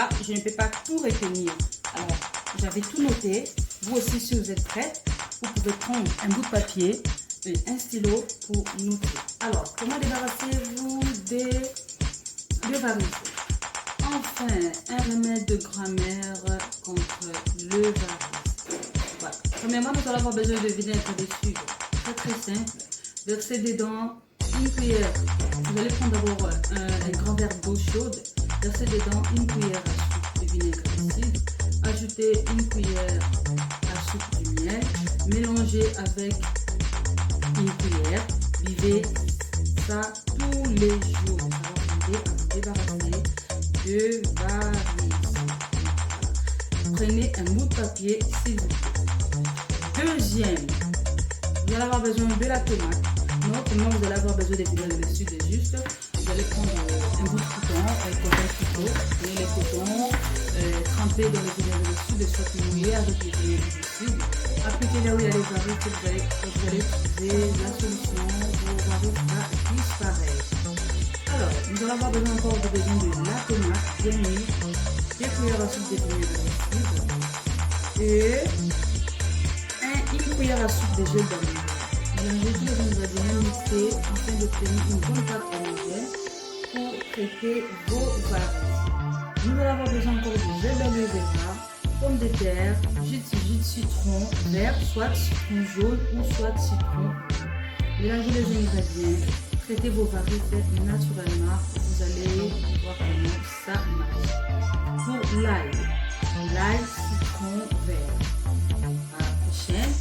là, je ne peux pas tout retenir. Alors, j'avais tout noté. Vous aussi, si vous êtes prête, vous pouvez prendre un bout de papier et un stylo pour noter. Alors, comment débarrassez-vous des varices? Enfin, un remède de grammaire contre le varice. Voilà. Premièrement, nous allons avoir besoin de vinaigre de cidre. Très très simple. Versez dedans une cuillère. Vous allez prendre d'abord un grand verre d'eau chaude. Versez dedans une cuillère à soupe de vinaigre de cidre. Ajoutez une cuillère à soupe de miel. Mélangez avec une cuillère. Buvez ça tous les jours. Ça va vous aider à vous débarrasser de varices. Prenez un bout de papier s'il vous plaît. Deuxième, vous allez avoir besoin de la tomate. Non, comment vous allez avoir besoin des vinaigres de cidre juste. Vous allez prendre un bout de coton, un coton couteau, et les cotons trempés dans le vinaigre de cidre, soit mouillé avec le vinaigre de cidre. Appliquez là où il y a les varices, vous allez utiliser la solution, vos varices va disparaître. Alors, nous allons avoir besoin encore de la tomate bien mise, 2 cuillères à soupe de vinaigre de cidre et une cuillère à soupe de gel d'olive. Mélangez tous les ingrédients mixés afin d'obtenir une bonne pâte homogène pour traiter vos varices. Nous allons avoir besoin encore de gel d'aloe vera, pommes de terre, jus de citron vert, soit citron jaune ou soit citron bleu. Mélangez les ingrédients, traitez vos varices naturellement. Vous allez voir comment ça marche. Pour l'ail citron vert. À la prochaine.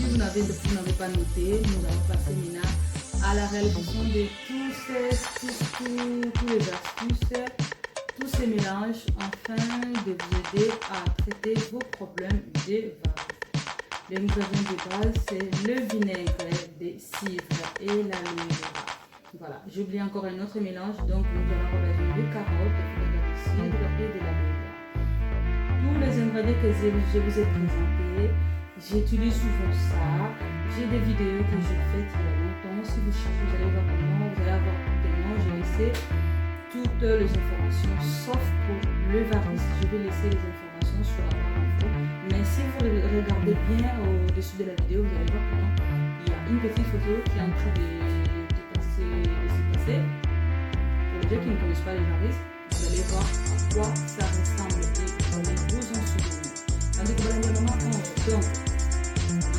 Vous n'avez pas noté, nous allons passer maintenant à la réalisation de tous les astuces, tous ces mélanges afin de vous aider à traiter vos problèmes de varices. Les ingrédients de base, c'est le vinaigre de cidre et l'aloe vera. Voilà, j'oublie encore un autre mélange, donc nous allons avoir besoin de carottes, de vinaigre de cidre et de l'aloe vera. Tous les ingrédients que je vous ai présentés, j'utilise souvent ça. J'ai des vidéos que j'ai faites il y a longtemps. Si vous cherchez, vous allez voir comment, vous allez avoir tout le nom. J'ai laissé toutes les informations, sauf pour le varice. Je vais laisser les informations sur la barre d'infos. Mais si vous regardez bien au-dessus de la vidéo, vous allez voir comment il y a une petite photo qui est en train de se passer. Pour les gens qui ne connaissent pas les varices, vous allez voir à quoi ça ressemble et vous allez vous en souvenir. Donc,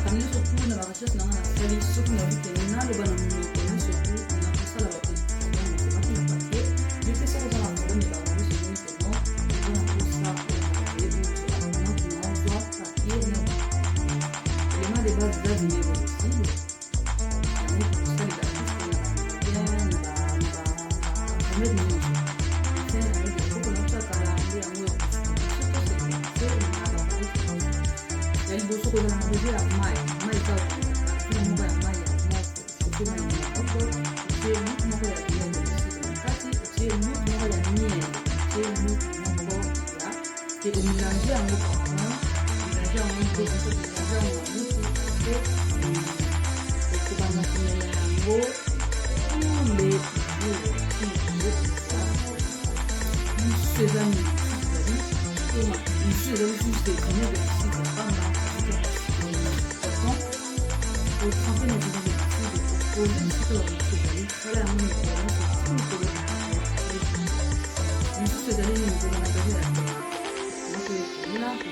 kami surtout na recherche na sali surtout na vitu na le bana mimi surtout na kusala watu na papier je fais ça dans la forme de la revue sur une seconde on tout ça et vous on doit papier na élément de base de vinaigre aussi on tout ça les astuces bien na mettre c'est avec des coconuts ça quand on dit amour Boso ko na bebe ya mai ka kuna mboga ya mai ya moto kuna ya moto je lutu moko ya vinaigre de cidre kati je lutu moko ya miel je lutu moko ya et au mélanger yango parfum mélanger yango mpe biso mélanger yango ya lutu mpe okobanda komela yango tous les jours ça lisusu eza lisusu eza lisusu de vinaigre de cidre pamba pour tremper nos visages de poser un petit peu dans notre chevalier. Voilà la même expérience, c'est tout le collant. Mais tous ces années, nous avons engagé la terre. Donc là, nous avons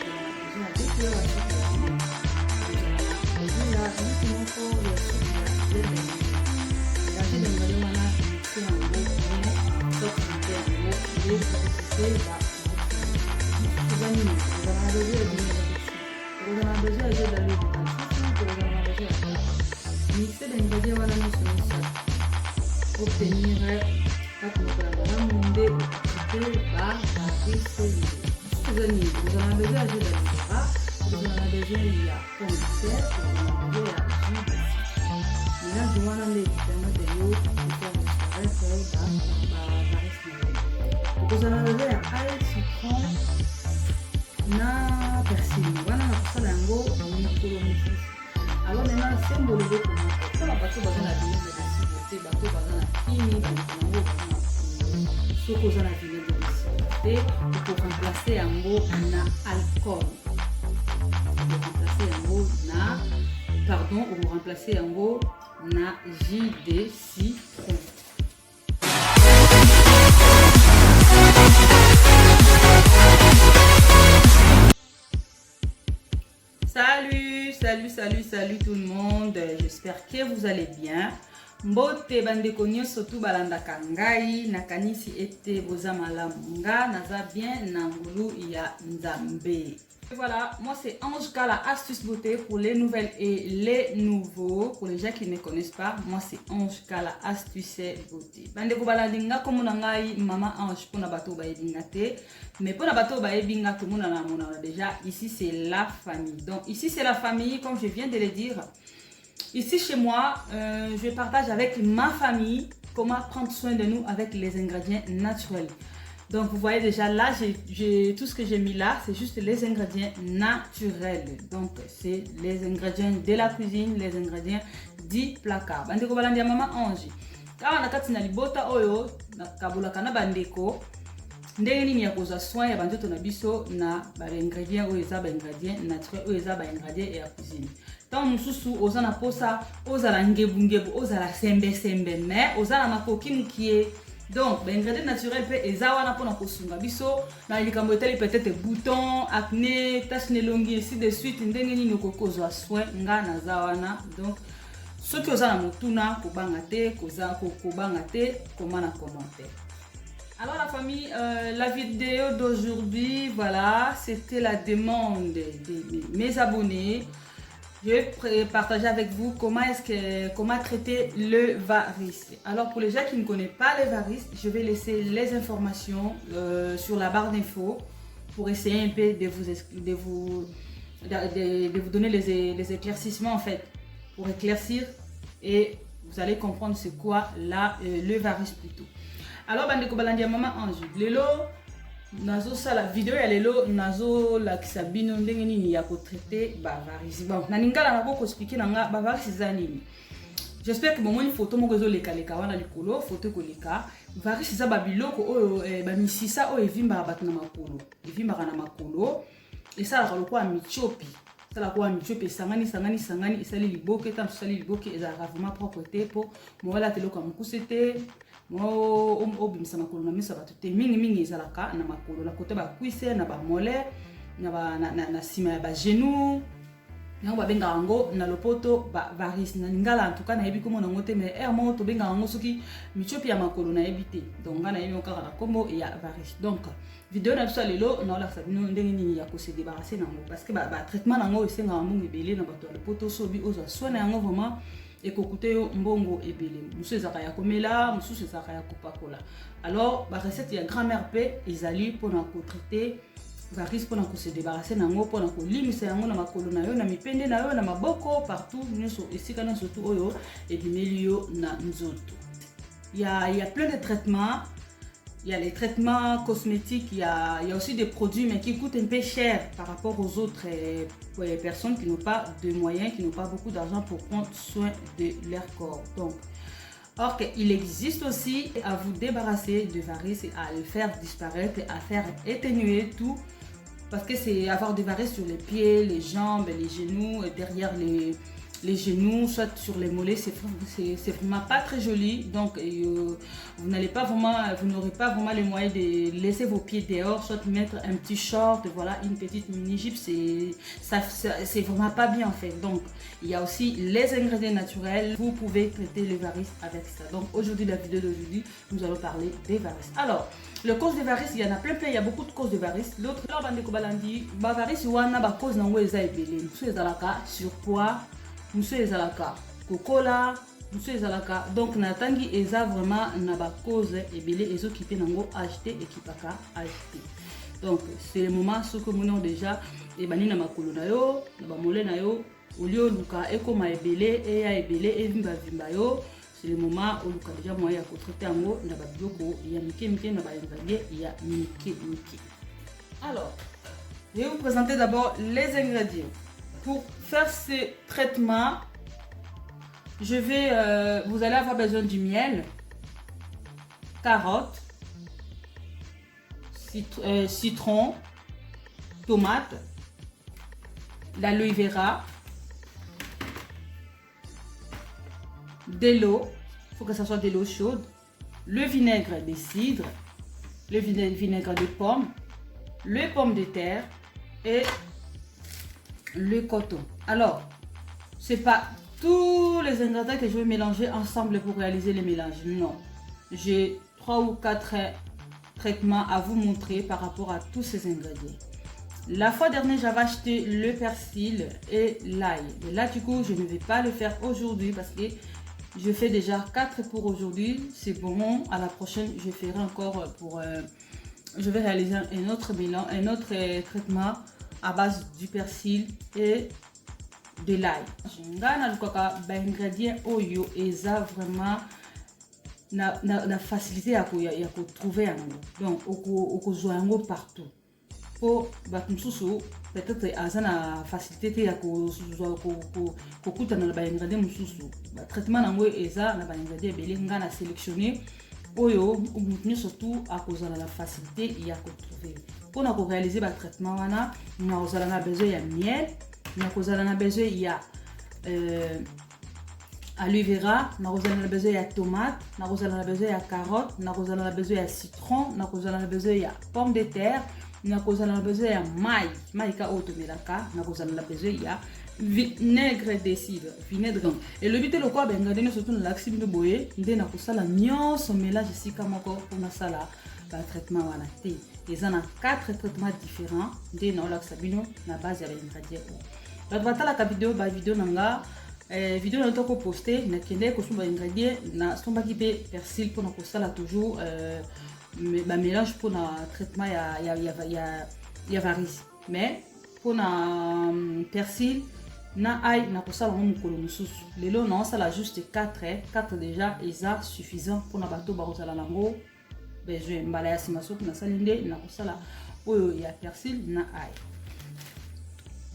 engagé la découverte à chaque fois. Nous avons engagé là, uniquement pour les choses de la vie. Engagé dans le monde, on a initié un gros bien, sauf que c'était un gros, les sociétés, là, tous ces années, nous avons engagé la vie. Nous avons engagé la vie de la vie. Mixer les ingrédients wana nyonso misato obtenir bakolokola balamunde okite bavarise eza nini ozala besoin ya jus d'alibera ozala besoin ya pomme de terre ozala besoin ya jus de citron mélange wana nde permettre yo kofaire disparaître bavarise na yo okozala besoin ya ail citron na persil wana na kosala yango mikolo mosusu. Alors maintenant, c'est un bon levé pour nous. Pour la partie basée la vinaigre de cidre, bateau basé la fini ce que vous en avez de pour remplacer un mot na alcool. Pour remplacer un mot na jus de citron. Salut tout le monde, j'espère que vous allez bien. Mbote bandeko nyonso tu balandaka ngai nakanisi ete boza malamu nga naza bien na ngulu ya Nzambe. Et voilà, moi c'est Ange Kala Astuce Beauté pour les nouvelles et les nouveaux. Pour les gens qui ne connaissent pas, moi c'est Ange Kala Astuce Beauté. Bandeko balandinga komona ngai mama Ange pona bato ba ebingate, mais pona bato ba ebinga tout monde na mona déjà ici c'est la famille. Donc ici c'est la famille comme je viens de le dire. Ici chez moi, je partage avec ma famille comment prendre soin de nous avec les ingrédients naturels. Donc vous voyez déjà là, tout ce que j'ai mis là, c'est juste les ingrédients naturels. Donc c'est les ingrédients de la cuisine, les ingrédients du placard. Bandeko balandia mama Ange. Quand on a katina libota oyo, na kabula kana bandeko. Ndenge nini ya koza soin ya bandoto na biso na ba ingrédients oyo eza ba ingrédients naturels oyo eza ba ingrédients ya cuisine. Tant mususu ozana posa, ozala ngebu, ozala sembe, mais ozala makoki mukie. Donc, les ingrédients naturels pe ezawana pona kosunga biso na likambo etali peut-être bouton, acné, tache nelongi ainsi de suite ndenge nini kokozwa soin nga na zawana. Donc, ceux qui ozana motuna kobanga te, kobanga te, comment na commenter. Alors la famille, la vidéo d'aujourd'hui, voilà, c'était la demande de mes abonnés. Je vais partager avec vous comment traiter le varice. Alors pour les gens qui ne connaissent pas le varice, je vais laisser les informations sur la barre d'infos pour essayer un peu de vous donner les éclaircissements en fait, pour éclaircir et vous allez comprendre c'est quoi le varice plutôt. Alors bandeko balandia mama Ange, lelo nazo sala vidéo ya lelo nazo la kisabino ndenge nini ya ko traiter ba varice. Bon, na ningala na ko expliquer na ba varice za nini. J'espère que bon une photo moko zo leka wana likolo, photo ko leka. Varice za ba biloko oyo ba misisa oyo evimba batna makolo. Evimba na makolo. Et ça la lokwa michopi. Ça la kwa michopi sangani esali liboke tam sali liboke ezala vraiment propreté po mo la teloko mukusete. Mo obimisa makolo na misa bato te mingi ezalaka na makolo na côté ba cuisse na ba mollet na sima ya ba genou yango ba benga yango na lopoto ba varice na lingala en tout cas na yebi komo na ngote mais mo to benga yango soki michopi ya makolo na yebi te donc na yebi okaka na kombo ya varice. Donc vidéo na biso lelo na la sabino ndenge nini ya ko se débarrasser nango parce que ba traitement nango esenga mbongo ebele na bato ya lopoto sobi oza soin yango vraiment ekokute yo mbongo ebele musu ezaka ya komela musu ezaka ya kopakola. Alors ba recette ya grand-mère pe ezali pona ko traiter varice pona ko se débarrasser nango pona ko limisa yango na makolo na yo na mipende na yo na maboko partout nyonso esika na surtout oyo ebimeli yo na nzoto. Il y a plein de traitements. Il y a les traitements cosmétiques, il y a aussi des produits mais qui coûtent un peu cher par rapport aux autres personnes qui n'ont pas de moyens, qui n'ont pas beaucoup d'argent pour prendre soin de leur corps. Donc, or il existe aussi à vous débarrasser de varices, à le faire disparaître, à faire atténuer tout. Parce que c'est avoir des varices sur les pieds, les jambes, les genoux, derrière les genoux, soit sur les mollets, c'est vraiment pas très joli. Donc vous n'aurez pas vraiment les moyens de laisser vos pieds dehors, soit mettre un petit short, voilà, une petite mini jupe, c'est vraiment pas bien en fait. Donc il y a aussi les ingrédients naturels, vous pouvez traiter les varices avec ça. Donc aujourd'hui, la vidéo d'aujourd'hui, nous allons parler des varices. Alors le cause des varices, il y en a plein, il y a beaucoup de causes de varices. L'autre, là, bande kobalandi, ba varices wana ba cause nango eza ebele. Musu ezalaka surpoids, musu ezalaka kokola, musu ezalaka. Donc natangi eza vraiment na ba cause ebele ezo kipe nango acheter et kipaka acheter. Donc c'est le moment ce que nous déjà et bani na makolo na yo, na ba mole na yo, olio luka ekoma ebele e ya ebele e vimba yo. C'est le moment où le déjà moyen à traiter en haut na babioko ya mike na ba ingrédients ya mike. Alors, je vais vous présenter d'abord les ingrédients. Pour faire ce traitement, vous allez avoir besoin du miel. carotte, citron, tomate, l'aloe vera, de l'eau, il faut que ça soit de l'eau chaude, le vinaigre de cidre, le vinaigre de pomme, les pommes de terre et le coton. Alors, c'est pas tous les ingrédients que je vais mélanger ensemble pour réaliser le mélange. Non, j'ai 3 ou 4 traitements à vous montrer par rapport à tous ces ingrédients. La fois dernière, j'avais acheté le persil et l'ail. Et là, du coup, je ne vais pas le faire aujourd'hui parce que je fais déjà 4 pour aujourd'hui. C'est bon. À la prochaine, je ferai encore pour... je vais réaliser un autre mélange, un autre traitement à base du persil et de l'ail. Les ingrédients oyo eza vraiment na facilité à trouver donc au yango partout. Pour batumususu peut-être azana facilité ya ko kuta na ba ingrédients mususu. Traitement nango eza na ba ingrédients belé ngana sélectionner oyo mutuni surtout à cause de la facilité il y a qu'on trouver pour réaliser le traitement wana na ozala na besoin ya miel na kozala na besoin ya aloe vera na kozala na besoin ya tomate na kozala na besoin ya carotte na kozala na besoin ya citron na kozala na besoin ya pomme de terre na kozala na besoin ya maï ka otomelaka na kozala na besoin ya vinaigre de cidre, vinaigre. Et le but est le quoi ben regardez surtout dans l'axe de boye, ndé na kosala nyonso mélange ici comme encore pour na sala ba traitement wana té. Ils en ont 4 traitements différents ndé na l'axe bino na base ya ingrédients. Ba batala ka vidéo nanga vidéo na toko poster na kende ko sumba ingrédients na somba kipe persil pour na kosala toujours ba mélange pour na traitement ya varices. Mais pour na persil na ail na kosala mukolo mususu lelo na osala juste 4 déjà eza suffisant pour na bato ba kosala nango besoin mbala ya sima soki na salinde na kosala oyo ya persil na ail.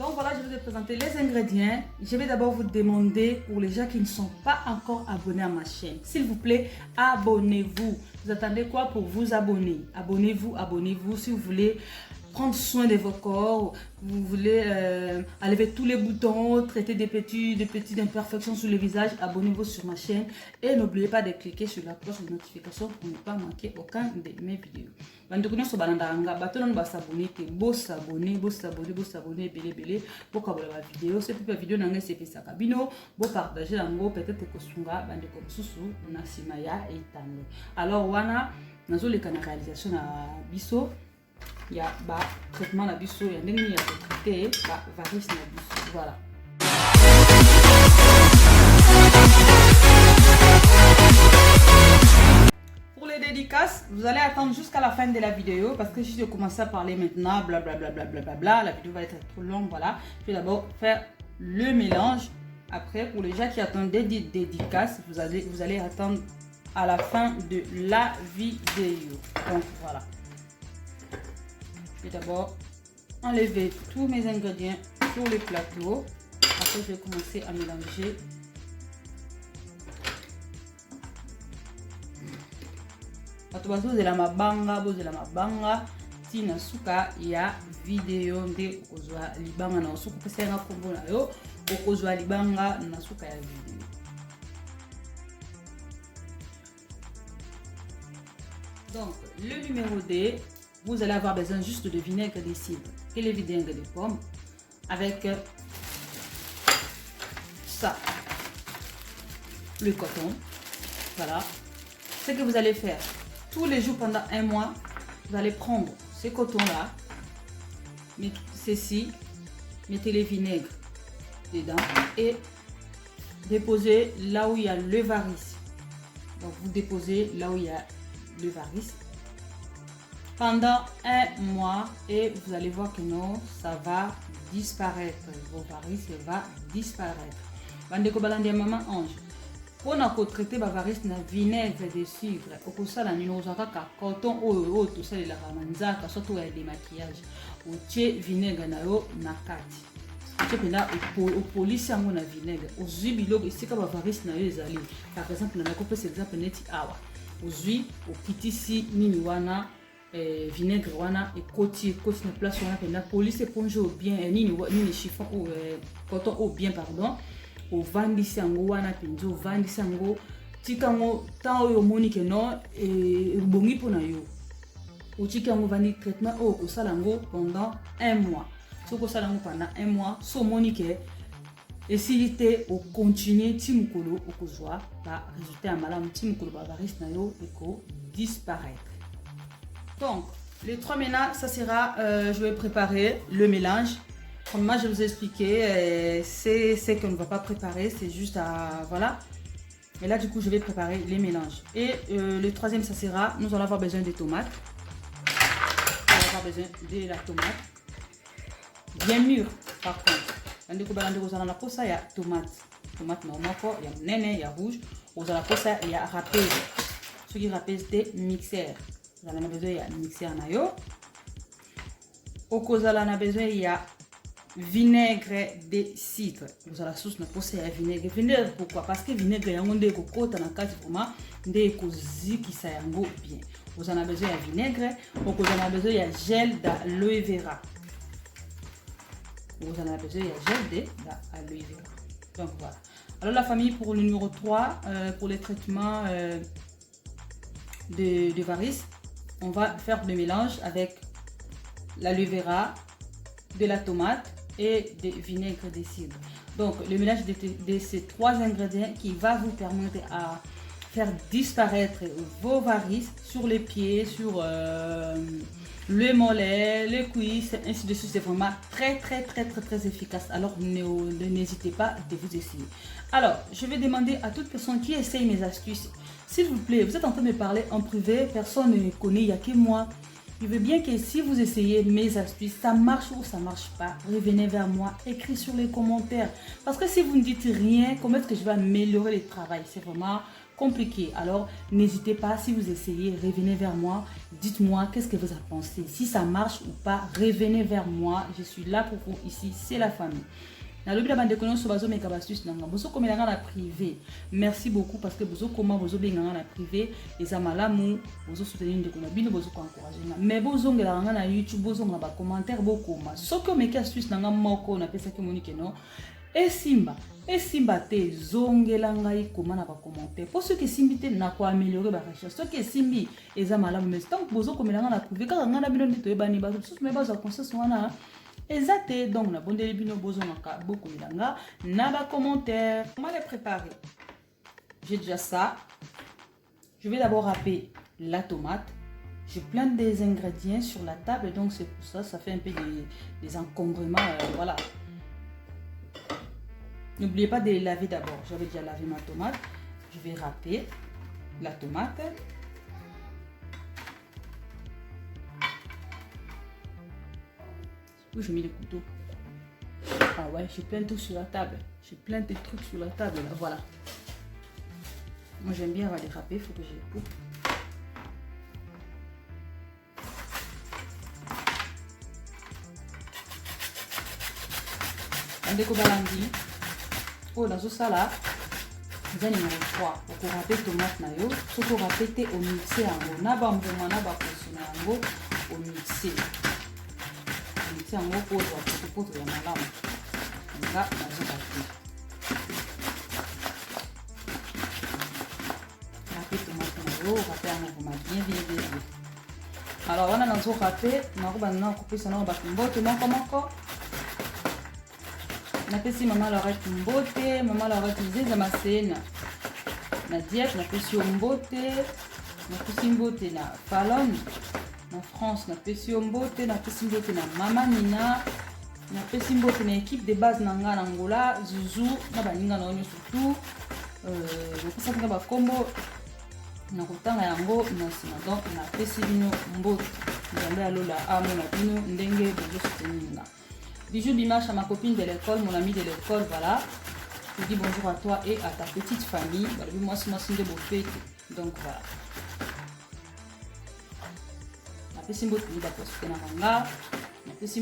Donc voilà, je vous ai présenté les ingrédients. Je vais d'abord vous demander pour les gens qui ne sont pas encore abonnés à ma chaîne, s'il vous plaît, abonnez-vous. Vous attendez quoi pour vous abonner? Abonnez-vous si vous voulez prendre soin de votre corps, vous voulez enlever tous les boutons, traiter des petites imperfections sur le visage, abonnez-vous sur ma chaîne et n'oubliez pas de cliquer sur la cloche de notification pour ne pas manquer aucun de mes vidéos. Bandokuna so balandanga bato nan ba s'abonner te bo s'abonner belé pour que la vidéo c'est plus vidéo nanga c'est ça kabino bo partager nango peut-être que sunga bandeko susu na simaya etando. Alors wana nazo le kana réalisation na biso il y a un traitement de biso, il y a un traité varices na biso. Voilà. Pour les dédicaces, vous allez attendre jusqu'à la fin de la vidéo parce que si je commence à parler maintenant, blablabla, la vidéo va être trop longue. Voilà. Je vais d'abord faire le mélange. Après, pour les gens qui attendent des dédicaces, vous allez attendre à la fin de la vidéo. Donc voilà. Je vais d'abord enlever tous mes ingrédients sur le plateau. Après, je vais commencer à mélanger. Vous de la mabanga, tina suka ya video nde okozwa libanga na osuku pesa nga kombo na yo okozwa libanga na suka ya video. Donc, le numéro 2. Vous allez avoir besoin juste de vinaigre de cidre et le vinaigre de pomme avec ça, le coton. Voilà. Ce que vous allez faire tous les jours pendant un mois, vous allez prendre ce coton-là, mettez les vinaigres dedans et déposez là où il y a le varice. Donc vous déposez là où il y a le varice pendant un mois et vous allez voir que non, ça va disparaître. Vos varices va disparaître. Bandeko balandi maman ange. Pour traiter les varices na vinaigre de cidre, au kosala ni ozaka ka coton o tout ça la ramanzaka surtout ya démaquillage. O tie vinaigre na yo na kati. Tu peux au police yango na vinaigre. O zibilo esika ba varices na yo ezali. Par exemple na kope cet exemple neti awa. ozui okitisi nini wana vinaigre wana ekoti na place wana pena police éponge au bien nini chiffon ou coton au bien pardon ovandisi yango wana penza ovandisi yango tikango tant oyo omoni ke non ebongi mpona yo otika yango vandi traitement oyo okosala yango pendant 1 mois soki osala yango pendant 1 mois so omoni ke esili te okontinue ti mokolo okozwa ba résultat ya malamu ti mokolo bavaris na yo ekodisparaître. Donc les 3 maintenant ça sera je vais préparer le mélange. Comme moi je vous ai expliqué, c'est qu'on ne va pas préparer, c'est juste à voilà. Et là du coup je vais préparer les mélanges. Et le troisième ça sera, nous allons avoir besoin de tomates. On va avoir besoin de la tomate. Bien mûre par contre. Il y a tomate. Tomate normale, il y a nene, il y a rouge. Il y a râpé. Ce qui râpé c'est mixeur. Vous avez besoin de mixeur nayo. Au cosala na besoin il y a vinaigre de cidre. Vous avez la sauce na posa ya vinaigre. Vinaigre pourquoi? Parce que vinaigre yango nde ko kota na kati vraiment nde ko zikisa yango bien. Vous en avez besoin de vinaigre. Au cosala besoin il y a gel d'aloe vera. Vous en avez besoin de gel d'aloe vera. Donc voilà. Alors la famille, pour le numéro 3, pour les traitements de varices, on va faire le mélange avec l'aloe vera, de la tomate et du vinaigre de cidre. Donc le mélange de ces 3 ingrédients qui va vous permettre à faire disparaître vos varices sur les pieds, sur le mollet, les cuisses, ainsi de suite. C'est vraiment très efficace. Alors n'hésitez pas de vous essayer. Alors je vais demander à toute personne qui essaye mes astuces, s'il vous plaît, vous êtes en train de me parler en privé, personne ne me connaît, il n'y a que moi. Je veux bien que si vous essayez mes astuces, ça marche ou ça marche pas, revenez vers moi, écrivez sur les commentaires. Parce que si vous ne dites rien, comment est-ce que je vais améliorer le travail? C'est vraiment compliqué. Alors n'hésitez pas, si vous essayez, revenez vers moi, dites-moi qu'est-ce que vous en pensez. Si ça marche ou pas, revenez vers moi, je suis là pour vous ici, c'est la famille. Merci beaucoup parce que vous comment vous avez la privé les amalamu vous soutenir de konabino vous encourager mais vous avez na YouTube vous avez ba commentaire beaucoup ma soko me astuce nanga moko na pesa ke monique non et simba te zongela ngai koma na ba commentaire pour ceux qui simbi te na ko améliorer ba recherche ceux qui simbi les amalamu mais tant que vous avez na privé ka ngana bino ndito ebani ba sous me ba za conseil wana exact, donc na bonne bino bozo maka beaucoup milanga na ba commentaire. Comment les préparer? J'ai déjà ça. Je vais d'abord râper la tomate. Je plante des ingrédients sur la table, donc c'est pour ça, ça fait un peu des encombrements, voilà. N'oubliez pas de les laver d'abord. J'avais déjà lavé ma tomate. Je vais râper la tomate. Où je mets le couteau. Ah ouais, je plains tout sur la table. Je plains des trucs sur la table là, voilà. Moi j'aime bien avoir les râpés, il faut que je les coupe. Andeko balandi. Oh, dans ce ça vous allez numéro 3. Pour râper tomate na yo, ce que râper au mixer en na ba mboma na ba posona yango au mixer. C'est un mot pour la malade. Là, bien. Alors, on a notre râpé. On a coupé ça dans le mbote. On a fait maman leur mbote. Maman leur a utilisé la massène. La diète, on a fait sur mbote. On a fait mbote na falon. En France, on a fait mbote, on a fait mbote na Mama Nina, on a fait mbote na équipe de base nanga na Angola, Zuzu, na baninga na onyo surtout. Je pense que na ba combo na kotanga yango na sima donc on a fait bino mbote. Nzambe alola amo na bino ndenge bozo soutenir. Bijou Bimache à ma copine de l'école, mon ami de l'école, voilà. Je dis bonjour à toi et à ta petite famille. Voilà, moi c'est de beau fête. Donc voilà. Je suis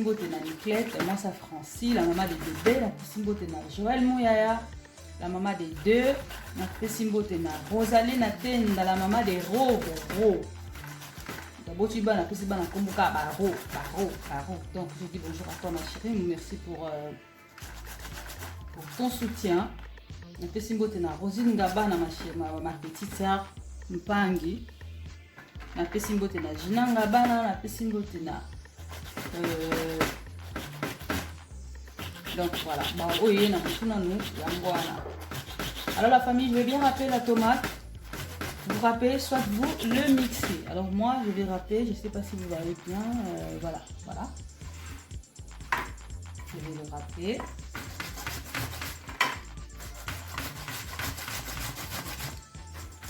na Niclette, moi ça Francie, la maman des bébés, la Joël Mouyaya, la maman des deux. Na pesimbote na Rosalie na tenda la maman des ro. D'abord tu vas na pesiba na kombuka baro. Donc je dis bonjour à toi ma chérie, merci pour ton soutien. Na pesimbote na Rosine Ngaba na ma petite sœur Mpangi. Na pesimbote na Gina Ngaba na pesimbote na donc voilà, bah, oui, alors la famille, je vais bien râper la tomate. Vous râpez, soit vous le mixez. Alors moi, je vais râper, je ne sais pas si vous voyez bien. Voilà. Je vais le râper.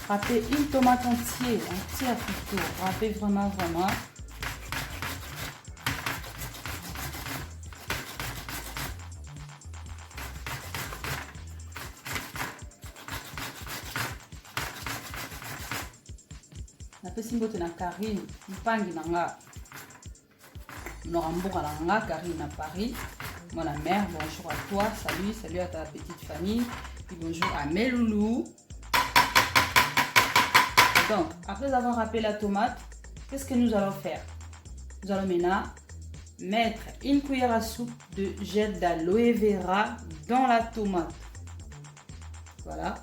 Râpez une tomate entière plutôt. Râpez vraiment. Pesimbote na Karine Mpangi nanga Noramboura nanga Karine à Paris. Moi la mère, bonjour à toi, salut à ta petite famille. Et bonjour à mes loulous. Donc après avoir râpé la tomate, qu'est-ce que nous allons faire? Nous allons maintenant mettre une cuillère à soupe de gel d'aloe vera dans la tomate. Voilà.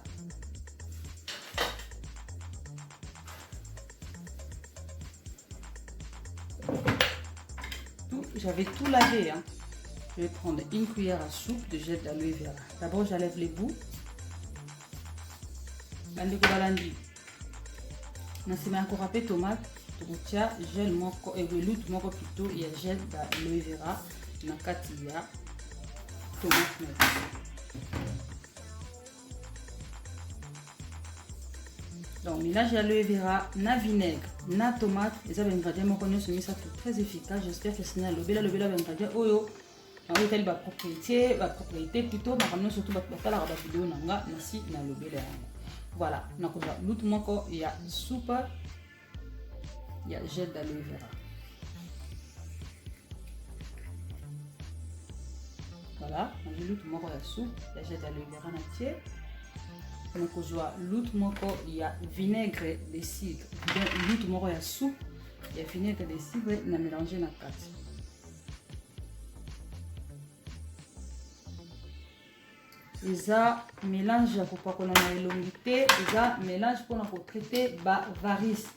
J'avais tout lavé. Hein. Je vais prendre une cuillère à soupe de gel d'aloe vera. D'abord, j'enlève les bouts. Je encore râpé tomate. Gel et veloute moko plutôt. Il y a gel d'aloe vera. Na katia tomate. Donc, mélange d'aloe vera, na vinaigre, na tomate. Les ingrédients, moi, je connais ça très efficace. J'espère que c'est un lobé, ingrédients. Oh, on va la propriété plutôt. Mais surtout, la vidéo, nasi, na lobé. Voilà. Donc, il y a soupe, il y a gel d'aloe vera. Voilà. Il y a soupe, il y a gel d'aloe vera nature. Donc, il y a vinaigre de cidre. Il y a soupe, il y a vinaigre de cidre, on a mélangé dans 4. Et ça, mélange pour pas qu'on ait l'humidité. Et ça, mélange pour traiter les varices.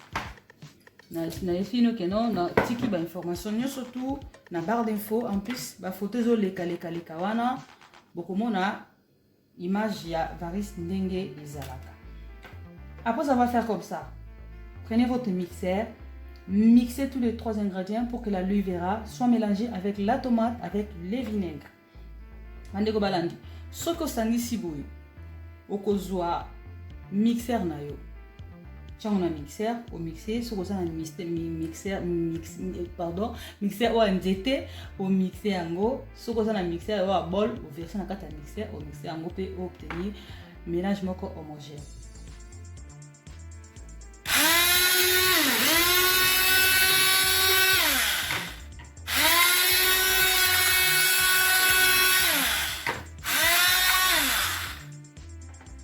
Na fino que non, na tiki ba information surtout na barre d'infos en plus ba photos les wana beaucoup mona image ya varice ndenge ezalaka. Après ça va faire comme ça. Prenez votre mixeur, mixez tous les 3 ingrédients pour que la aloe vera soit mélangée avec la tomate avec les vinaigres. Mandeko balandi. Soko sangisi boye. Okozwa mixeur na yo. Tiens, on a mixeur, au mixer, sur ça mixeur ou un DT, au mixer en go, sur ça un mixeur ou un bol, au verser dans 4 mixeur, au mixer en go pour obtenir mélange moko homogène.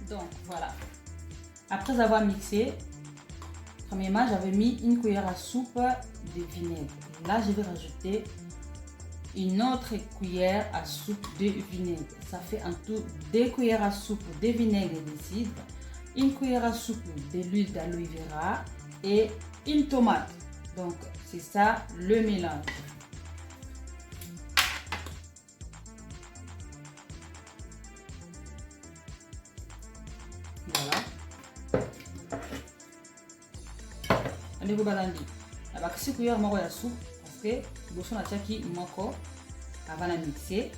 Donc voilà. Après avoir mixé, premièrement, j'avais mis une cuillère à soupe de vinaigre. Là, je vais rajouter une autre cuillère à soupe de vinaigre. Ça fait en tout 2 cuillères à soupe de vinaigre et de cidre, une cuillère à soupe de l'huile d'aloe vera et une tomate. Donc, c'est ça le mélange. Voilà. Ndeko balandi na bakisi cuillère moko ya soupe parce que boso na tiaki moko avant na mixer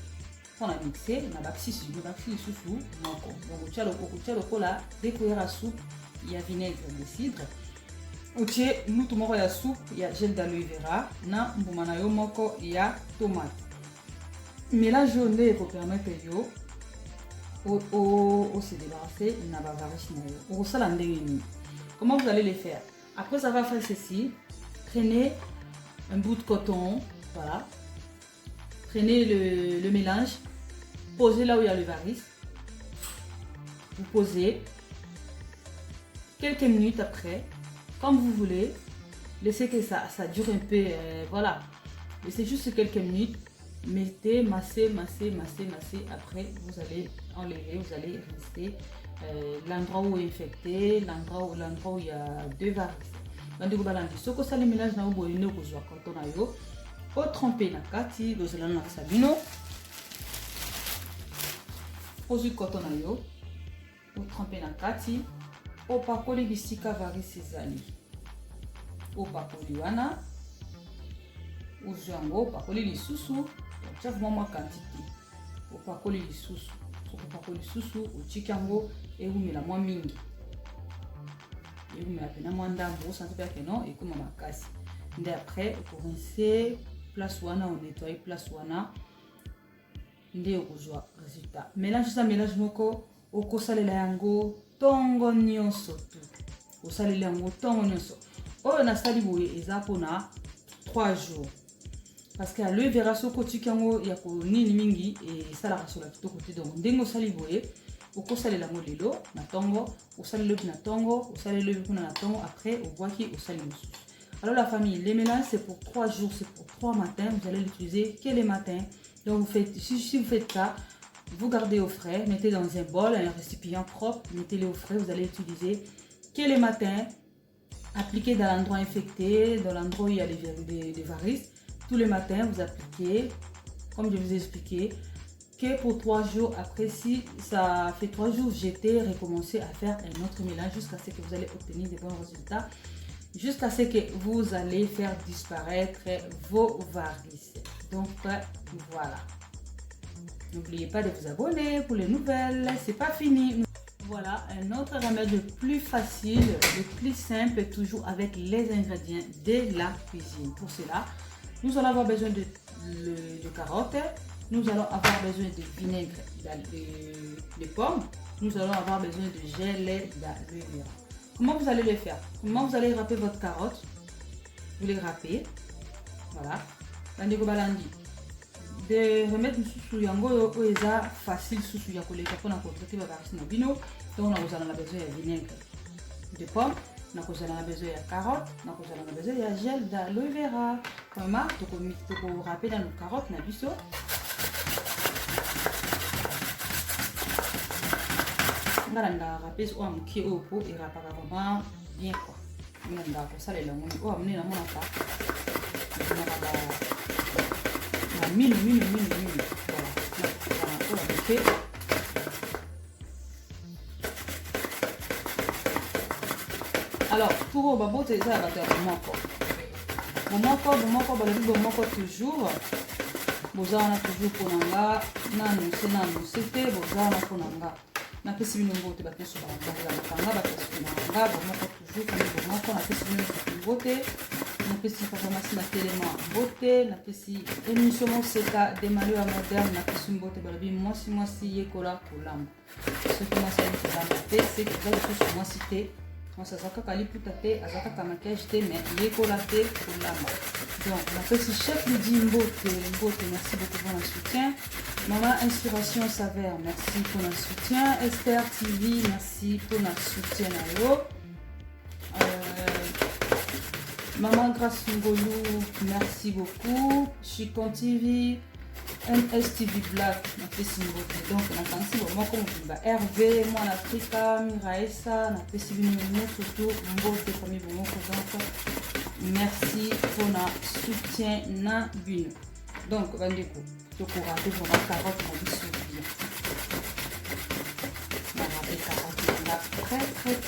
pour na mixer na bakisi susu moko donc otia lokola 2 cuillères à soupe ya vinaigre de cidre otie lutu moko ya soupe ya gel d'aloe vera na mbuma na yo moko ya tomate mélange oyo nde ekopermettre yo se débarrasser na bavarice na yo okosala ndenge nini. Comment vous allez les faire? Après avoir fait ceci, prenez un bout de coton, voilà. Prenez le mélange, posez là où il y a le varice. vous posez quelques minutes après, comme vous voulez. Laissez que ça dure un peu, voilà. Laissez juste quelques minutes. Mettez, massez. Après, vous allez enlever, vous allez rester l'endroit où est infecté, l'endroit où il y a 2 varices. Donc, vous allez ce que ça le mélange dans vous allez quand on a tremper na kati, vous allez na sabino. Posez quand on a yo, vous tremper na kati, au pakoli bisika varices zali. Au pakoli wana, au jango, pakoli lisusu. Chaque moment quantité au pakoli lisusu au pakoli lisusu au chikango et vous mettez la moins mingi et vous mettez la moins d'ambo sans faire que non et comme ma casse et après vous rincez place wana on nettoie place wana ndé au joie résultat mélange ça mélange moko au salela yango tongo nyonso tout au salela yango tongo nyonso oh na sali boye eza pona 3 jours. Parce que aloe vera soko tikango ya ko nini mingi et ça la rasola tout côté donc ndengo sali boye oko sali la molelo na tongo o sali le na tongo o sali le na tongo après au bois qui au sali musu. Alors la famille les mélanges c'est pour 3 jours, c'est pour 3 matins, vous allez l'utiliser que les matins. Donc vous faites si vous faites ça, vous gardez au frais, mettez dans un bol, un récipient propre, mettez-le au frais, vous allez utiliser que les matins, appliquez dans l'endroit infecté, dans l'endroit où il y a des varices. Tous les matins, vous appliquez, comme je vous ai expliqué, que pour 3 jours. Après, si ça fait 3 jours, jetez, recommencez à faire un autre mélange jusqu'à ce que vous allez obtenir de bons résultats. Jusqu'à ce que vous allez faire disparaître vos varices. Donc, voilà. N'oubliez pas de vous abonner pour les nouvelles. C'est pas fini. Voilà, un autre remède le plus facile, le plus simple, toujours avec les ingrédients de la cuisine. Pour cela, nous allons avoir besoin de carottes, nous allons avoir besoin de vinaigre de pommes, nous allons avoir besoin de gelée d'aloe vera. Comment vous allez le faire? Comment vous allez râper votre carotte? Vous les râpez, voilà. De remettre sous yango eza facile sous yakoleka pour na traiter ba varices na bino. Donc nous allons besoin de vinaigre de pommes. Nous avons besoin de carottes, nous avons besoin de gel d'aloe vera. Comment tu râper dans nos carottes, na biso. On va râper au amki au pot et râper vraiment bien quoi. On va ça les longs. Oh amener la main là. Mille. Voilà. Ok. Alors, pour le babo, c'est ça, va faire bon toujours. Vous avez toujours pour nanga, c'était, vous avez pour nanga. Na pesi bino mbote ba peso ba kanga ba peso nanga, bon toujours comme bon na pesi bino mbote. Na pesi performance na telema mbote, na pesi émission moseka de malheur moderne na pesi mbote ba bi mwasi yekola kolamba. Ce qui m'a servi pour la c'est que vous moi cité. Moi ça saka kali putate azaka kamakiage te mais yekola te kolamba. Donc na pesi chef du mbote, merci beaucoup pour le soutien. Maman Inspiration Saveur, merci pour le soutien. Esther TV, merci pour le soutien. Maman Grâce Ngolou, merci beaucoup. Chicon TV, NSTV Black, merci beaucoup. Donc, on a pensé vraiment comme on va Hervé, moi l'Africa, Miraessa, on a fait si surtout Mbote, famille bon merci pour le soutien na bino. Donc, Vandeko. Donc, on va râper vraiment carotte, on va bien. On va râper carotte, on va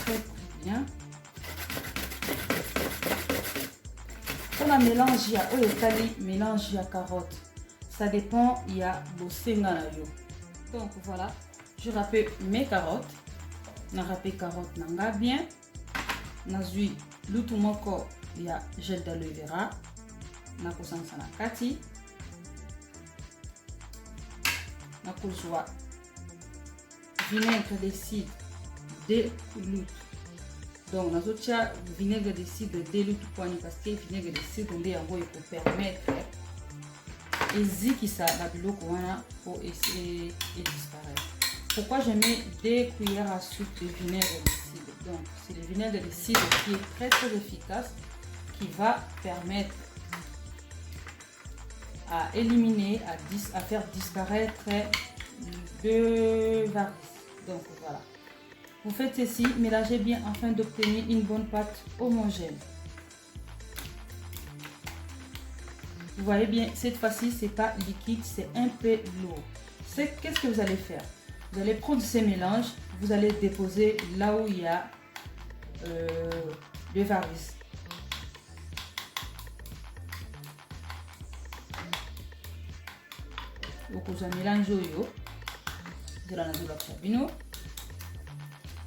très bien. On a mélangé à mélange à carotte. Ça dépend, il y a bosenga na yo. Donc, voilà, je râpe mes carottes. On a râpé carotte nanga bien. On a zui l'outou moko, il y a gel d'aloe vera. On a posé ça na kati. Na kozwa vinaigre de cidre de lutu. Donc na zotia vinaigre de cidre de lutu parce que vinaigre de cidre nde yango eko permettre ezikisa na biloko wana pour essayer et disparaître. Pourquoi je mets 2 cuillères à soupe de vinaigre de cidre? Donc, c'est le vinaigre de cidre qui est très très efficace, qui va permettre à éliminer, à faire disparaître de varices. Donc voilà. Vous faites ceci, mélangez bien afin d'obtenir une bonne pâte homogène. Vous voyez bien, cette fois-ci, c'est pas liquide, c'est un peu lourd. Qu'est-ce que vous allez faire? Vous allez prendre ces mélanges, vous allez déposer là où il y a des varices. Donc vous allez mélanger yo. De la nature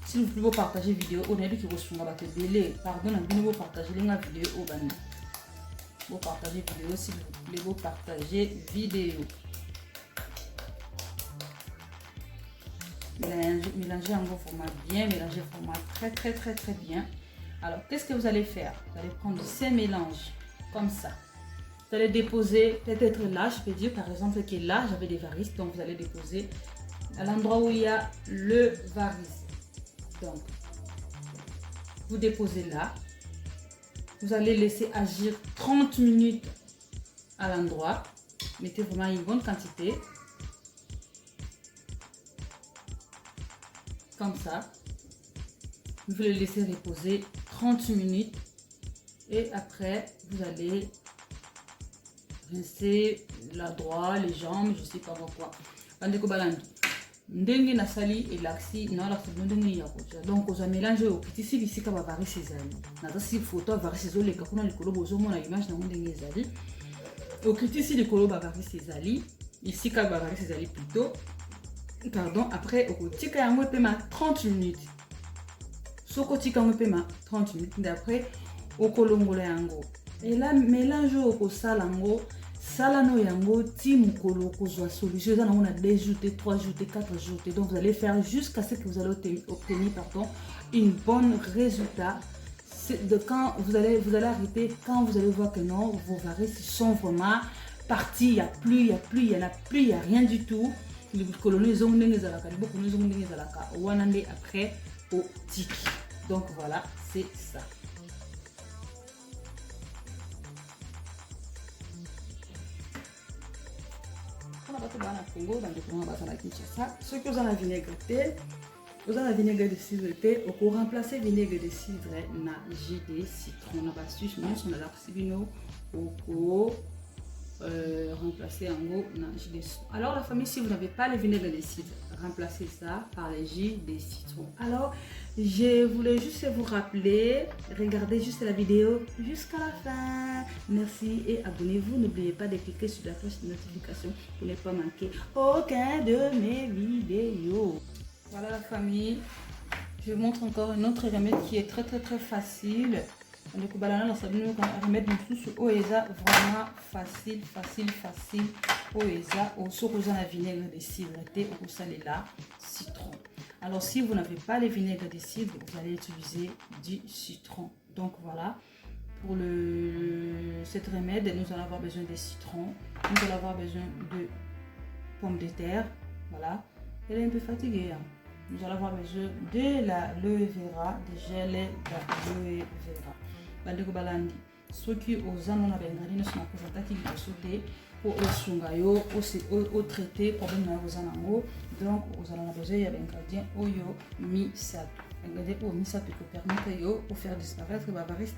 si vous voulez partager vidéo, on a dit que vous sont pardon, vous partagez la vidéo au ban. Vous partagez vidéo si vous voulez vous partager vidéo. Mélangez en gros format bien, mélangez format très bien. Alors qu'est-ce que vous allez faire? Vous allez prendre ces mélanges comme ça. Vous allez déposer, peut-être là, je peux dire par exemple que là j'avais des varices, donc vous allez déposer à l'endroit où il y a le varice. Donc vous déposez là. Vous allez laisser agir 30 minutes à l'endroit. Mettez vraiment une bonne quantité. Comme ça. Vous le laissez reposer 30 minutes. Et après, vous allez rincer l'endroit, les jambes, je sais pas quoi. Ndenge na sali elaxi na la ndenge ya kocha donc oza mélange au kitisi bisika ba varices ezali na ta si photo varices ezoleka kuna likolo bozomona image na ndenge ezali au kitisi likolo ba varices ezali isika ba varices ezali plutôt pardon après okotika yango pema 30 minutes soko tika yango pema 30 minutes d'après okolongola yango et là mélange okosala yango salano yango ti mukolo kozwa solution ça on a 2 jours 3 jours 4 jours donc vous allez faire jusqu'à ce que vous allez obtenir pardon une bonne résultat de quand vous allez arrêter quand vous allez voir que non vos varices sont vraiment partis, il y a plus il y a rien du tout les colonies ont des alaka beaucoup nous ont des alaka one année après au tiki donc voilà c'est ça. Ce que vous avez vinaigre de cidre, vous remplacez vinaigre de cidre na jus de citron. On a astuce, nous on a la possibilité remplacer en gros na jus de citron. Alors la famille, si vous n'avez pas le vinaigre de cidre, remplacez ça par le jus de citron. Alors je voulais juste vous rappeler, regardez juste la vidéo jusqu'à la fin. Merci et abonnez-vous. N'oubliez pas de cliquer sur la cloche de notification pour ne pas manquer aucun de mes vidéos. Voilà la famille. Je vous montre encore un autre remède qui est très facile. Le remède vraiment facile. Au sourire à vinaigre de cidre au salé là citron. Alors si vous n'avez pas le vinaigre de cidre, vous allez utiliser du citron. Donc voilà, pour cet remède, nous allons avoir besoin de citron, nous allons avoir besoin de pommes de terre, voilà. Elle est un peu fatiguée, hein. Nous allons avoir besoin de l'aloe vera, de gel d'aloe vera. Bandeko balandi, ceux qui osent en avoir une sont présentés qui sauter pour sungayo au traité problème na ozanango donc aux allons besoin il y a des ingrédients oyo misato ingrédients oyo misato qui permettent yo pour faire disparaître ba varices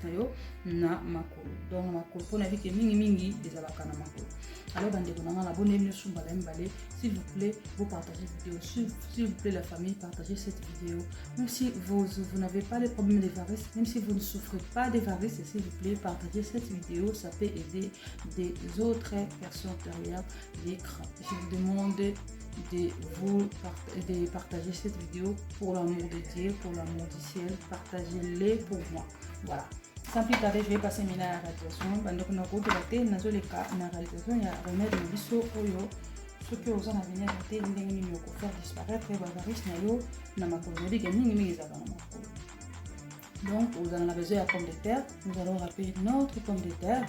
na makolo donc makolo pour navike mingi des alaka na makolo. Alors bandeko nanga na bonne émission mbala mbale, s'il vous plaît vous partagez vidéo, s'il vous plaît la famille partagez cette vidéo, même si vous n'avez pas les problèmes des varices, même si vous ne souffrez pas des varices, s'il vous plaît partagez cette vidéo, ça peut aider des autres personnes derrière l'écran. Je vous demande de partager cette vidéo pour l'amour de Dieu, pour l'amour du ciel, partagez-les pour moi. Voilà. Sans plus tarder, je vais passer à la réalisation. Donc, nous avons la réalisation, il y a un remède de l'issue oyo. Ce que vous en avez venir pour faire disparaître les varices na makolo. Donc, vous en avez besoin de pommes de terre. Nous allons râper notre pomme de terre.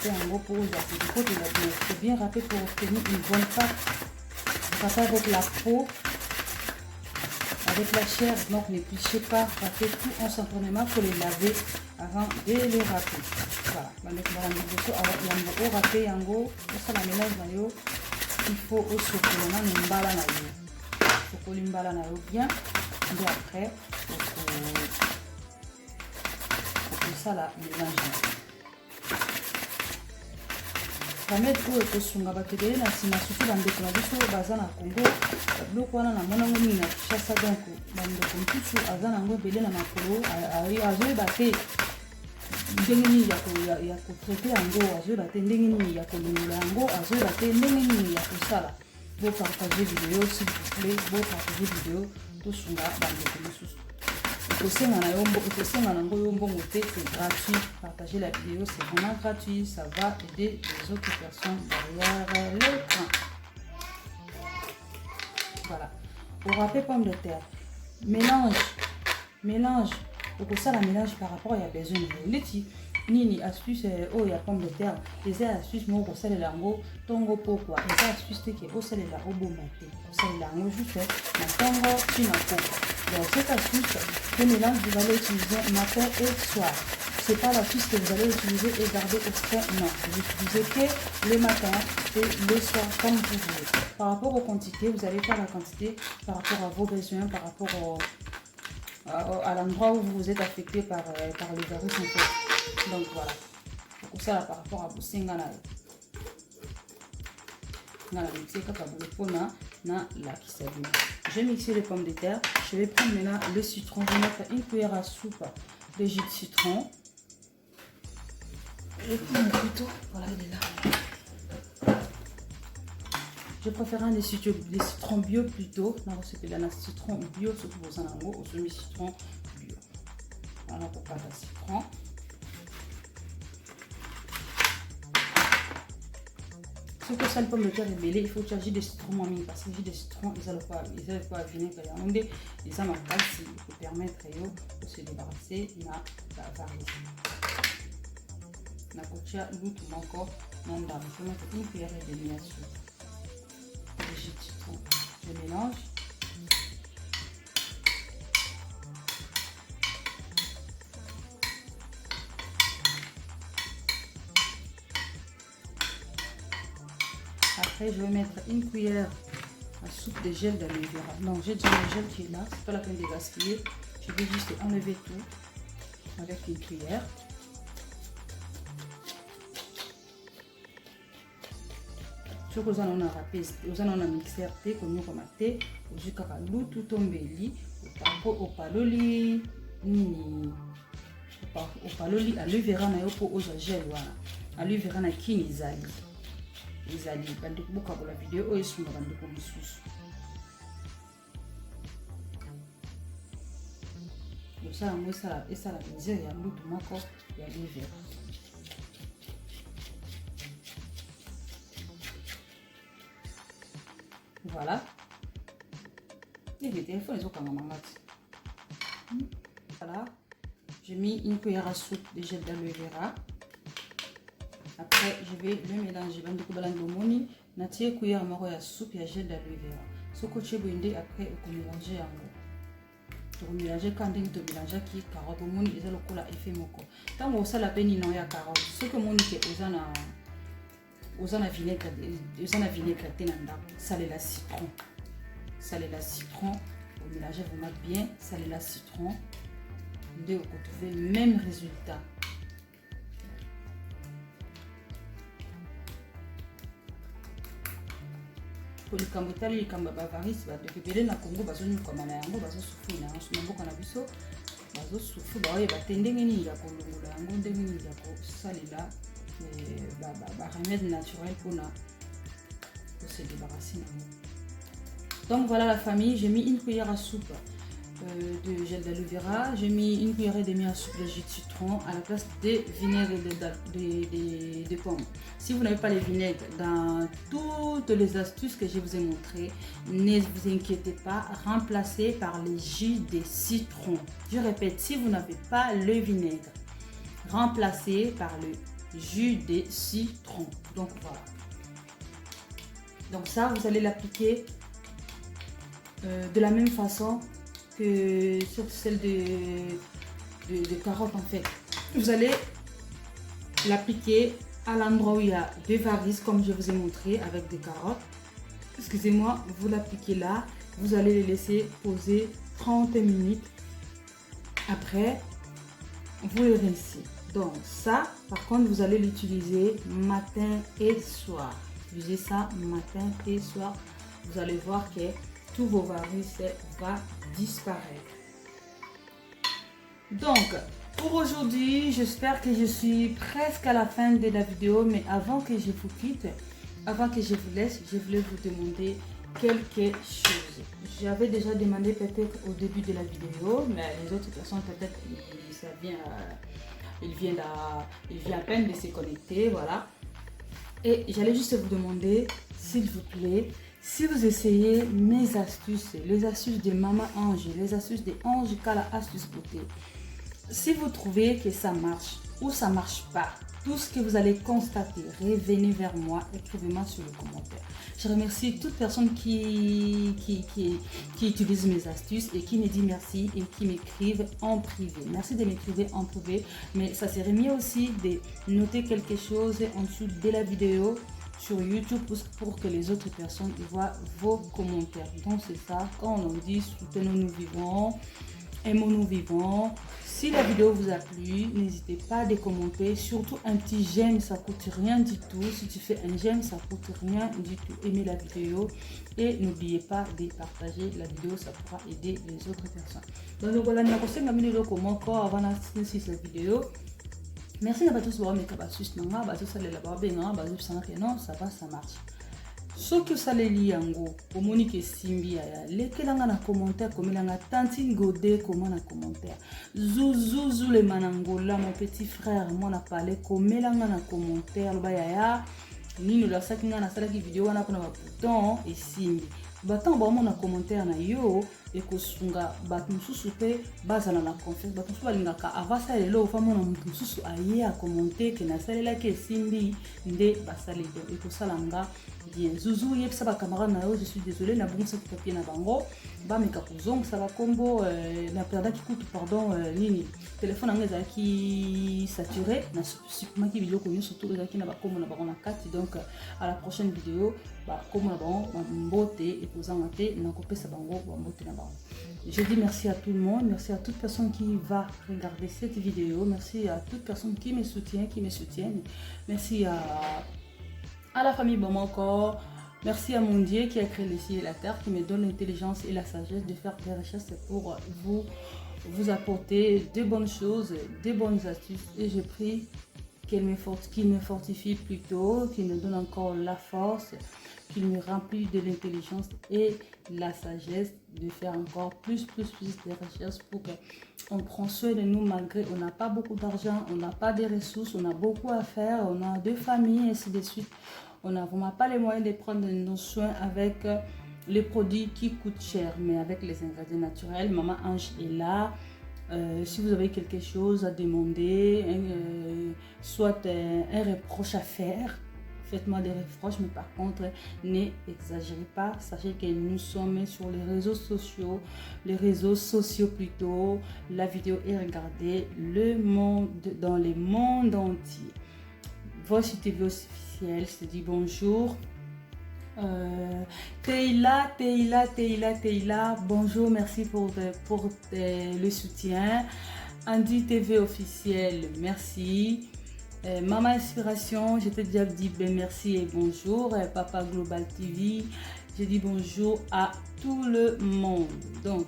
râper en gros pour râper. Il faut bien râper pour obtenir une bonne pâte. Râper avec la peau, avec la chair. Donc n'épluchez pas, râpez tout instantanément pour les laver avant de les râper. Voilà. Donc on va râper en gros. Ça la mélange dans il faut aussi que l'on a une balle à l'eau. Il faut une balle à l'eau bien. Et après, ça la mélange. Mettre où est sunga bategere na sima susu bande kuna biso bazana Congo biloko wana na mona ngomina na chassa donc bande komtusu azana ngo belé na makolo azoyeba te ndenge nini ya kotraite yango azoyeba te ndenge nini ya kolongola yango azoyeba te ndenge nini ya kosala bo partager vidéo s'il vous plaît bo partager vidéo to sunga bande komisusu c'est gratuit. Partager la vidéo, c'est vraiment gratuit. Ça va aider les autres personnes derrière l'écran. Voilà. Pour râper pomme de terre, mélange. Pour ça, la mélange par rapport, il y a besoin de l'éti. Nini astuce oh il y a pomme de terre. Les astuces moi pour ça les lango tongo pourquoi. Les astuces que au ça les la au bon matin. Ça les lango juste na tongo puis na pourquoi. Donc cette astuce, le mélange vous allez utiliser matin et soir. C'est pas l'astuce que vous allez utiliser et garder au frais. Non, vous utilisez que le matin et le soir comme vous voulez. Par rapport aux quantités, vous allez faire la quantité par rapport à vos besoins, par rapport à l'endroit où vous êtes affecté par le virus en fait. Donc voilà. Pour ça par rapport à vos singana. J'ai mixé les pommes de terre. Je vais prendre maintenant le citron. Je vais mettre une cuillère à soupe de jus de citron. Je prends plutôt. Voilà, il est là. Je préfère des citrons bio plutôt. Non, c'est un citron bio, surtout pour ça, au semi-citron bio. Voilà pour pas de citron. Si tu as une pomme de terre ébélée, il faut que tu agisses des citrons mamie parce que les jus de citron, ils n'ont pas vinaigre. Ils ont pas si pour permettre de se débarrasser de la variété. La cochia, nous tout encore, non, je vais mettre une cuillère de demi à soupe. Le jus de citron, je mélange. Après, je vais mettre une cuillère à soupe de gel d'aloe vera. Non, j'ai déjà le gel qui est là, c'est pas la peine de gaspiller. Je vais juste enlever tout avec une cuillère. Ce que vous allez râper, vous allez mixer comme nous comme thé, jusqu'à l'eau tout tombé au paloli nini au paloli aloe vera na yo po oza gel wana aloe vera na kini izali bande kubuka la vidéo oyo esunga bande ko misusu ça yango esala mesure ya lutu moko ya aloe vera. Voilà. Et les téléphones, ils ont quand même un. Voilà. J'ai mis une cuillère à soupe de gel d'aloe vera. Après, je vais le mélanger. Je vais mettre une cuillère à soupe de gel d'aloe vera. Ce que tu veux après, vous mélangez en gros. Vous mélangez quand vous mélangez qui carotte, vous mélangez le effet moko. Tant que vous avez la peine, il y a carotte. Ce que vous avez aux ana vinaigre salé la citron, vous mélangez vraiment bien, salé la citron, de vous retrouvez le même résultat. Pour le cambotali le camba bavaris va de na Congo bazoni comme na yango bazo souffrir na yango kana biso bazo souffrir ba oye batende ngeni ya kolongola yango ndenge ni ya ko salela remède naturel pour se débarrasser. Donc voilà la famille, j'ai mis une cuillère à soupe de gel d'aloe vera, j'ai mis une cuillère et demie à soupe de jus de citron à la place des vinaigres de pommes. Si vous n'avez pas les vinaigres dans toutes les astuces que je vous ai montrées, ne vous inquiétez pas, remplacez par les jus de citron. Je répète, si vous n'avez pas le vinaigre, remplacez par le jus de citron. Donc voilà. Donc ça, vous allez l'appliquer de la même façon que sur celle de carottes en fait. Vous allez l'appliquer à l'endroit où il y a des varices comme je vous ai montré avec des carottes. Excusez-moi, vous l'appliquez là. Vous allez les laisser poser 30 minutes. Après, vous les rincez. Donc ça, par contre, vous allez l'utiliser matin et soir. Utilisez ça matin et soir. Vous allez voir que tous vos varices vont disparaître. Donc, pour aujourd'hui, j'espère que je suis presque à la fin de la vidéo. Mais avant que je vous quitte, avant que je vous laisse, je voulais vous demander quelque chose. J'avais déjà demandé peut-être au début de la vidéo, mais les autres personnes peut-être il vient à peine de se connecter, voilà. Et j'allais juste vous demander, s'il vous plaît, si vous essayez mes astuces, les astuces de Maman Ange, les astuces de Ange Kala Astuce Beauté, si vous trouvez que ça marche ou ça marche pas, tout ce que vous allez constater, revenez vers moi, écrivez-moi sur le commentaire. Je remercie toute personne qui utilise mes astuces et qui me dit merci et qui m'écrivent en privé. Merci de m'écrire en privé, mais ça serait mieux aussi de noter quelque chose en dessous de la vidéo sur YouTube pour que les autres personnes voient vos commentaires. Donc c'est ça, quand on dit soutenons-nous vivants, aimons-nous vivants. Si la vidéo vous a plu, n'hésitez pas à commenter. Surtout un petit j'aime, ça coûte rien du tout. Si tu fais un j'aime, ça coûte rien du tout. Aimez la vidéo et n'oubliez pas de partager la vidéo, ça pourra aider les autres personnes. Donc voilà, comment avant la vidéo. Merci à tous pour mes capacités. Non, ça va, ça marche. Ce que ça les lit en gros, au monique simbi ya, lekelanga na commentaire comme langa tantine godé comment na commentaire. Zouzou le manangola mon petit frère, moi na parlé comme langa na commentaire ba ya. Ni nous la sakinga na sala ki vidéo wana kuna ba bouton et simbi. Batant ba mon na commentaire na yo et ko sunga bat mususu pe bazana na confiance bat mususu balinga ka avasa lelo fa mon na mususu aye a commenter que na sala ki simbi nde basali do et ko salanga bien. Zouzou yep ça ba camarade na yo, je suis désolé na bon ça papier na bango ba meka kuzong ça va combo na perda qui coûte pardon nini téléphone angeza qui saturé na supplément qui vidéo connu surtout les qui na ba combo na ba na 4 donc à la prochaine vidéo ba comme na bon mbote et posant te na kopesa bango ba mbote na bango. Je dis merci à tout le monde, merci à toute personne qui va regarder cette vidéo, merci à toute personne qui me soutient, merci à la famille Bomoko, merci à mon Dieu qui a créé les cieux et la terre, qui me donne l'intelligence et la sagesse de faire des recherches pour vous apporter de bonnes choses, de bonnes astuces. Et je prie qu'il me fortifie plutôt, qu'il me donne encore la force, qu'il me remplit de l'intelligence et la sagesse de faire encore plus de recherches pour qu'on prenne soin de nous malgré on n'a pas beaucoup d'argent, on n'a pas de ressources, on a beaucoup à faire, on a deux familles et ainsi de suite. On n'a vraiment pas les moyens de prendre nos soins avec les produits qui coûtent cher, mais avec les ingrédients naturels. Maman Ange est là. Si vous avez quelque chose à demander, soit un reproche à faire, faites-moi des reproches, mais par contre, n'exagérez pas. Sachez que nous sommes sur les réseaux sociaux plutôt. La vidéo est regardée dans le monde entier. Voici TV officiel, je te dis bonjour. Teila, bonjour, merci pour le soutien. Andy TV officiel, merci. Maman Inspiration, je t'ai déjà dit ben merci et bonjour. Papa Global TV, je dis bonjour à tout le monde. Donc,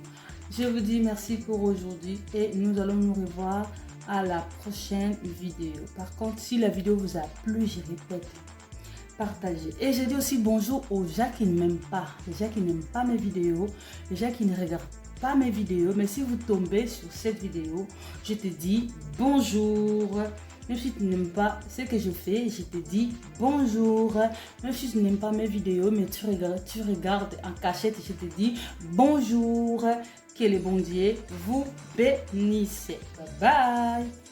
je vous dis merci pour aujourd'hui et nous allons nous revoir à la prochaine vidéo. Par contre, si la vidéo vous a plu, je répète, partagez. Et je dis aussi bonjour aux gens qui ne m'aiment pas, les gens qui n'aiment pas mes vidéos, les gens qui ne regardent pas mes vidéos. Mais si vous tombez sur cette vidéo, je te dis bonjour. Même si tu n'aimes pas ce que je fais, je te dis bonjour. Même si tu n'aimes pas mes vidéos, mais tu regardes en cachette, je te dis bonjour. Que le bon Dieu vous bénisse. Bye bye.